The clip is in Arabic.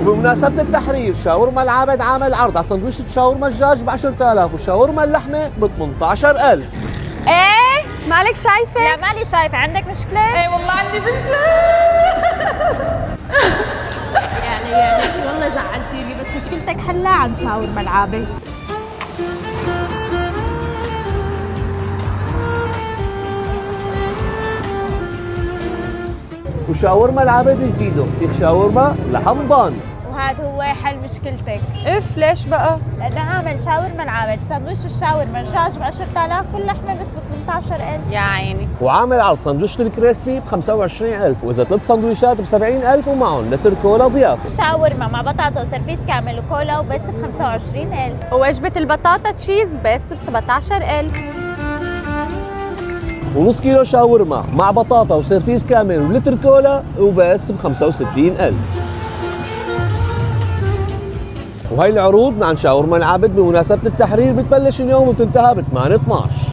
وبمناسبة التحرير شاورما العابد عامل عرض على سندويشة شاورما الدجاج ب 10,000 وشاورما اللحمة ب 18,000. ايه مالك شايفة؟ لا مالي شايفة، عندك مشكلة؟ ايه والله عندي مشكلة. يعني والله زعلتيني، بس مشكلتك حلها عن شاورما العابد. وشاورما العابد جديده سيخ شاورما لحم ضاني. وهذا هو حل مشكلتك، اف ليش بقى؟ لأنه عامل شاورما العابد سندويش الشاورما الدجاج ب 10,000 واللحمة بس ب 18,000. يا عيني. وعامل عرض سندويشة الكريسبي ب 25,000 وإذا 3 سندويشات ب 70,000 ومعهم لتر كولا ضيافة. شاورما مع بطاطا وسرفيس كامل وكولا وبس ب 25,000. ووجبة البطاطا تشيز بس ب 17,000. ونص كيلو شاورما مع بطاطا وسرفيس كامل ولتر كولا وبس ب 65,000. وهي العروض عن شاورما العابد بمناسبة التحرير بتبلش اليوم وبتنتهى ب 8/12.